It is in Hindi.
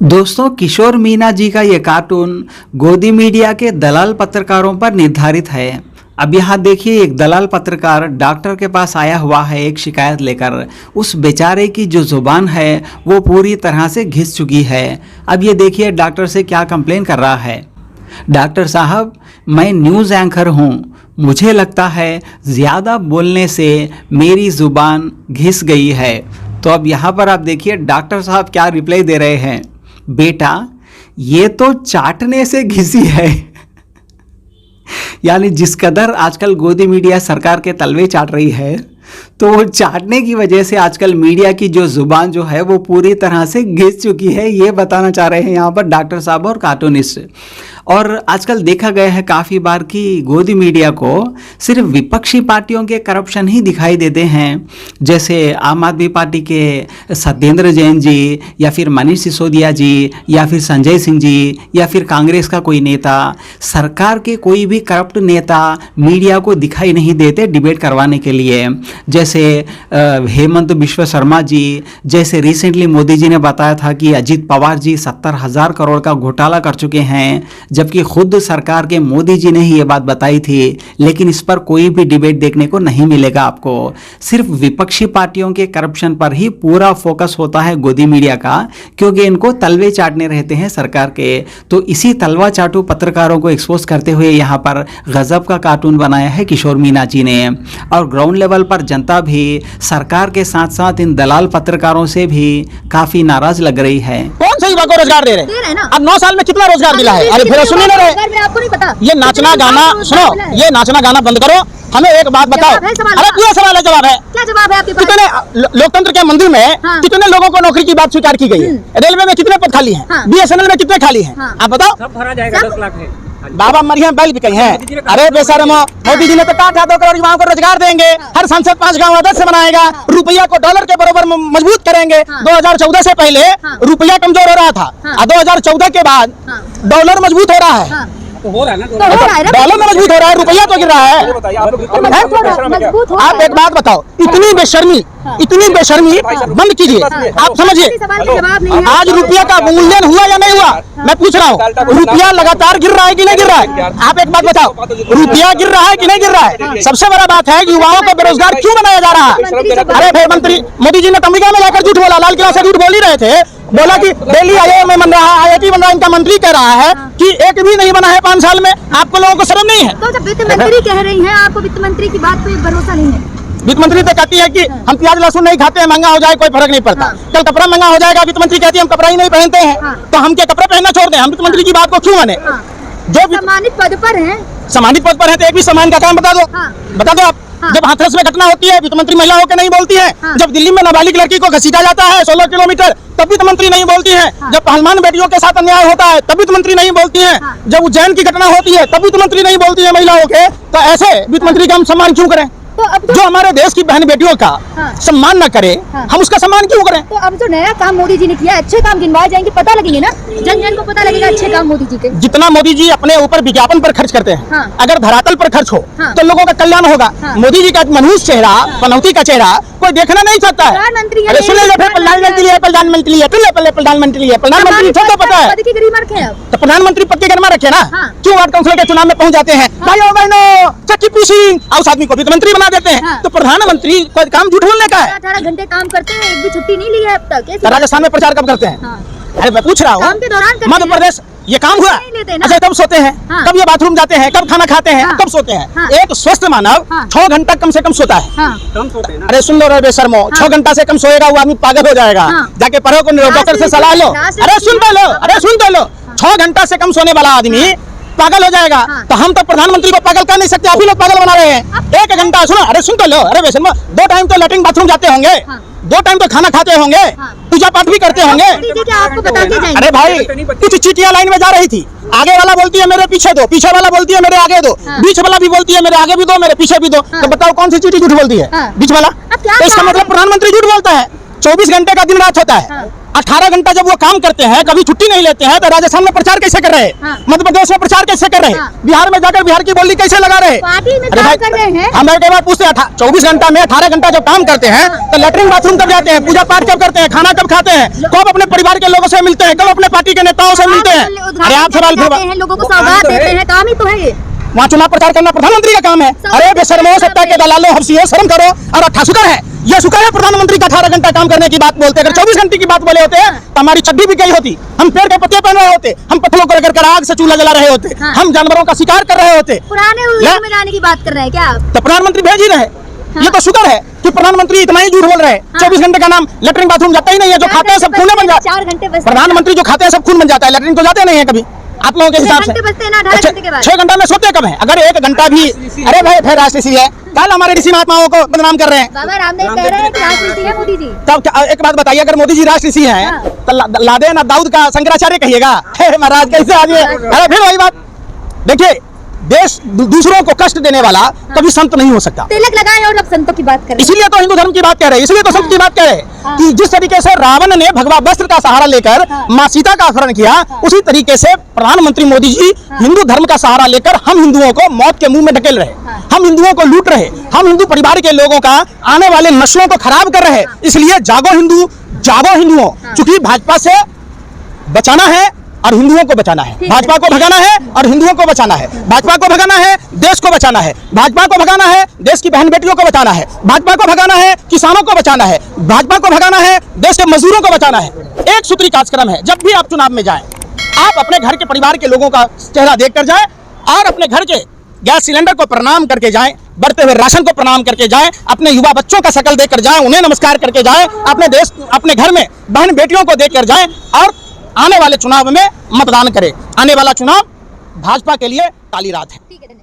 दोस्तों, किशोर मीना जी का ये कार्टून गोदी मीडिया के दलाल पत्रकारों पर निर्धारित है। अब यहाँ देखिए, एक दलाल पत्रकार डॉक्टर के पास आया हुआ है एक शिकायत लेकर। उस बेचारे की जो जुबान है वो पूरी तरह से घिस चुकी है। अब ये देखिए डॉक्टर से क्या कंप्लेन कर रहा है। डॉक्टर साहब, मैं न्यूज़ एंकर हूँ, मुझे लगता है ज़्यादा बोलने से मेरी ज़ुबान घिस गई है। तो अब यहाँ पर आप देखिए डॉक्टर साहब क्या रिप्लाई दे रहे हैं। बेटा, ये तो चाटने से घिसी है। यानी जिस कदर आजकल गोदी मीडिया सरकार के तलवे चाट रही है, तो वो चाटने की वजह से आजकल मीडिया की जो जुबान जो है वो पूरी तरह से घिस चुकी है, ये बताना चाह रहे हैं यहाँ पर डॉक्टर साहब और कार्टूनिस्ट। और आजकल देखा गया है काफ़ी बार कि गोदी मीडिया को सिर्फ विपक्षी पार्टियों के करप्शन ही दिखाई देते हैं, जैसे आम आदमी पार्टी के सत्येंद्र जैन जी, या फिर मनीष सिसोदिया जी, या फिर संजय सिंह जी, या फिर कांग्रेस का कोई नेता। सरकार के कोई भी करप्ट नेता मीडिया को दिखाई नहीं देते डिबेट करवाने के लिए, जैसे हेमंत बिश्व शर्मा जी। जैसे रिसेंटली मोदी जी ने बताया था कि अजीत पवार जी 70,000 करोड़ का घोटाला कर चुके हैं, जबकि खुद सरकार के मोदी जी ने ही ये बात बताई थी। लेकिन इस पर कोई भी डिबेट देखने को नहीं मिलेगा आपको। सिर्फ विपक्षी पार्टियों के करप्शन पर ही पूरा फोकस होता है गोदी मीडिया का, क्योंकि इनको तलवे चाटने रहते हैं सरकार के। तो इसी तलवा चाटू पत्रकारों को एक्सपोज करते हुए यहाँ पर गजब का कार्टून बनाया है किशोर मीना जी ने। और ग्राउंड लेवल पर जनता भी सरकार के साथ साथ इन दलाल पत्रकारों से भी काफी नाराज लग रही है। कौन सा युवा को रोजगार दे रहे हैं? अब 9 साल में कितना रोजगार मिला है? अरे फिर सुनिए ना, आपको नहीं पता? ये नाचना गाना सुनो, ये नाचना गाना बंद करो। हमें एक बात बताओ। अरे पूरा सवाल है, जवाब है। क्या जवाब है आपके पास? कितने लोकतंत्र के मंदिर में कितने लोगों को नौकरी की बात स्वीकार की गई है? रेलवे में कितने पद खाली हैं? BSNL में कितने खाली हैं? आप बताओ। सब भरा जाएगा, 10 लाख है। बाबा मरिया बैल भी कही हैं। अरे बेशर्मो, मोदी जी ने तो कहा था 2 करोड़ युवाओं को रोजगार देंगे, हर सांसद 5 गांव आदर्श बनाएगा, रुपया को डॉलर के बराबर मजबूत करेंगे। 2014 से पहले रुपया कमजोर हो रहा था, और 2014 के बाद डॉलर मजबूत हो रहा है। तो हो रहा है ना, डॉलर में मजबूत हो रहा है, रुपया तो गिर रहा है। आप एक बात बताओ, इतनी बेशर्मी बंद कीजिए। आप समझिए, आज रुपया का मूल्यन हुआ या नहीं हुआ? मैं पूछ रहा हूँ, रुपया लगातार गिर रहा है कि नहीं गिर रहा है? आप एक बात बताओ, रुपया गिर रहा है कि नहीं गिर रहा है? सबसे बड़ा बात है कि युवाओं को बेरोजगार क्यों बनाया जा रहा है? अरे फिर मंत्री मोदी जी ने अमेरिका में जाकर झूठ बोला, लाल किला से झूठ बोल ही रहे थे। बोला कि दिल्ली IIM में बन रहा है, IIT बन रहा है। इनका मंत्री कह रहा है कि एक भी नहीं बना है 5 साल में। आपको लोगों को शर्म नहीं है? तो जब वित्त मंत्री कह रही हैं, आपको वित्त मंत्री की बात पे भरोसा नहीं है? वित्त मंत्री तो कहती है कि हम प्याज लहसुन नहीं खाते हैं, महंगा हो जाए कोई फर्क नहीं पड़ता। कल कपड़ा महंगा हो जाएगा, वित्त मंत्री कहती है हम कपड़ा ही नहीं पहनते हैं। तो हम क्या कपड़ा पहनना छोड़ दें? हम वित्त मंत्री की बात को क्यों माने? जो सम्मानित पद पर हैं, सम्मानित पद पर है तो एक भी सम्मान का काम बता दो। बता दो आप। जब हाथरस में घटना होती है, वित्त मंत्री महिला होकर नहीं बोलती है। जब दिल्ली में नाबालिग लड़की को घसीटा जाता है 16 किलोमीटर, तब वित्त मंत्री नहीं बोलती है। जब पहलवान बेटियों के साथ अन्याय होता है, तब वित्त मंत्री नहीं बोलती है। जब उज्जैन की घटना होती है, तब वित्त मंत्री नहीं बोलती है महिलाओं के। तो ऐसे वित्त मंत्री का हम सम्मान क्यों करें? तो अब जो हमारे देश की बहन बेटियों का सम्मान न करे, हम उसका सम्मान क्यों करें? तो अब जो नया काम मोदी जी ने किया, अच्छे काम गिनवाए जाएंगे, पता लगेंगे ना, जन जन को पता लगेगा अच्छे काम मोदी जी के। जितना मोदी जी अपने ऊपर विज्ञापन पर खर्च करते हैं, अगर धरातल पर खर्च हो तो लोगों का कल्याण होगा। मोदी जी का मनुष्य चेहरा, पनौती का चेहरा कोई देखना नहीं चाहता है। प्रधानमंत्री अरे सुन लीजिए, प्रधानमंत्री है, प्रधानमंत्री है, प्रधानमंत्री है, प्रधानमंत्री सबको पता है। पद की गरिमा रखे आप, तो प्रधानमंत्री पद की गरिमा रखे ना। क्यों वार्ड काउंसिल के चुनाव में पहुंच जाते हैं, भाइयों बहनों, चक्की पीसी, और उस आदमी को वित्त मंत्री बना देते हैं? तो प्रधानमंत्री कोई काम झूठ बोलने का है। 18 घंटे काम करते हैं, एक भी छुट्टी नहीं ली है अब तक। राजस्थान में प्रचार कब करते हैं? अरे मैं पूछ रहा हूँ, मध्य प्रदेश ये काम हुआ? अच्छा, कब सोते हैं? कब ये बाथरूम जाते हैं? कब खाना खाते हैं? कब सोते हैं? एक स्वस्थ मानव 6 घंटा कम से कम सोता है। कम सोते हैं ना। अरे सुन लो रे बेशर्मो, 6 घंटा से कम सोएगा वो आदमी पागल हो जाएगा। जाके पढ़ो, को डॉक्टर से सलाह लो। अरे सुन तो लो, 6 घंटा से कम सोने वाला आदमी पागल हो जाएगा। तो हम तो प्रधानमंत्री को पागल कर नहीं सकते, अभी लोग पागल बना रहे हैं। 1 घंटा सुनो, अरे सुन तो लो। अरे बेशर्मो, 2 टाइम तो लैट्रिन बाथरूम जाते होंगे, 2 टाइम तो खाना खाते होंगे, पूजा पाठ भी करते होंगे। आपको बता के जाएंगे। अरे भाई, कुछ चीटियां लाइन में जा रही थी, आगे वाला बोलती है मेरे पीछे दो, पीछे वाला बोलती है मेरे आगे दो, बीच वाला भी बोलती है मेरे आगे भी दो, मेरे पीछे भी दो। तो बताओ कौन सी चीटी झूठ बोलती है? बीच वाला। तो इसका मतलब प्रधानमंत्री झूठ बोलता है। 24 घंटे का दिन रात होता है, 18 घंटा जब वो काम करते हैं, कभी छुट्टी नहीं लेते हैं, तो राजस्थान में प्रचार कैसे कर रहे हैं? हाँ। मध्य प्रदेश में प्रचार कैसे कर रहे हैं? हाँ। बिहार में जाकर बिहार की बोली कैसे लगा रहे हैं? पार्टी में अरे काम भाई, कर रहे हैं। हम एक बार पूछते हैं, 24 घंटा में 18 घंटा जब काम करते हैं, तो लेटरिन बाथरूम कब जाते हैं? पूजा पाठ कब करते हैं? खाना कब खाते हैं? कब अपने परिवार के लोगों से मिलते हैं? कब अपने पार्टी के नेताओं से मिलते हैं? अरे आप सवाल जाते हैं, लोगों को सौगात देते हैं, काम ही तो है ये। वहाँ चुनाव प्रचार करना प्रधानमंत्री का काम है। अरे बेशर्मो, सत्ता के दलालों, हफ्सियों, शर्म करो। और 18 शुक्र है, ये शुक्र है प्रधानमंत्री का 18 घंटा काम करने की बात बोलते। अगर 24 घंटे की बात बोले होते हैं तो हमारी चड्डी भी गई होती, हम पेड़ के पत्ते पहन रहे होते, हम पत्थरों को रगड़ कर आग से चूल्हा जला रहे होते, हाँ। हम जानवरों का शिकार कर रहे होते। पुराने उलझन में जाने की बात कर रहे हैं क्या आप? तो प्रधानमंत्री भेज ही रहे। ये तो शुक्र है कि प्रधानमंत्री इतना ही झूठ बोल रहे हैं। 24 घंटे का नाम लेटरिन बाथरूम जाता ही नहीं है। जो खाते हैं सब खून बन जाता है। 4 घंटे बस प्रधानमंत्री जो खाते हैं सब खून बन जाता है, लेटरिन तो जाते नहीं है कभी आप लोगों के हिसाब से। 6 घंटे बचते हैं ना 18 घंटे के बाद। 6 घंटा में सोते कब है? अगर 1 घंटा भी, अरे भाई फिर राष्ट्र ऋषि है, कल हमारे ऋषि महात्माओं को बदनाम कर रहे हैं। बाबा रामदेव कह रहे हैं कि राष्ट्रपति है मोदी जी। तब एक बात बताइए, अगर मोदी जी राष्ट्र ऋषि हैं हाँ। तो लादेन और दाऊद का शंकराचार्य कहिएगा? हे महाराज कैसे आज ये? अरे फिर वही बात। देखिए, देश दूसरों को कष्ट देने वाला कभी संत नहीं हो सकता। तिलक लगाए और अब संतों की बात कर रहे हैं। इसीलिए तो हिंदू धर्म की बात कह रहे हैं, इसलिए तो संत की बात कह रहे हैं कि जिस तरीके से रावण ने भगवा वस्त्र का सहारा लेकर मां सीता का अपहरण किया, उसी तरीके से प्रधानमंत्री मोदी जी हिंदू धर्म का सहारा लेकर हम हिंदुओं को मौत के मुंह में ढकेल रहे, हम हिंदुओं को लूट रहे, हम हिंदू परिवार के लोगों का आने वाले नस्लों को खराब कर रहे। इसलिए जागो हिंदू, जागो हिंदुओं। चूंकि भाजपा से बचाना है और हिंदुओं को बचाना है, भाजपा को भगाना है और हिंदुओं को बचाना है, भाजपा को भगाना है, देश को बचाना है, भाजपा को भगाना है, देश की बहन बेटियों को बचाना है, भाजपा को भगाना है, किसानों को बचाना है, भाजपा को भगाना है, देश के मजदूरों को बचाना है। एक सूत्री कार्यक्रम है। जब भी आप चुनाव में जाएं, आप अपने घर के परिवार के लोगों का चेहरा देख कर जाएं और अपने घर के गैस सिलेंडर को प्रणाम करके जाएं, बढ़ते हुए राशन को प्रणाम करके जाएं, अपने युवा बच्चों का शक्ल देख कर जाएं, उन्हें नमस्कार करके जाएं, अपने देश, अपने घर में बहन बेटियों को देख कर जाएं और आने वाले चुनाव में मतदान करें। आने वाला चुनाव भाजपा के लिए काली रात है। ठीक है, धन्यवाद।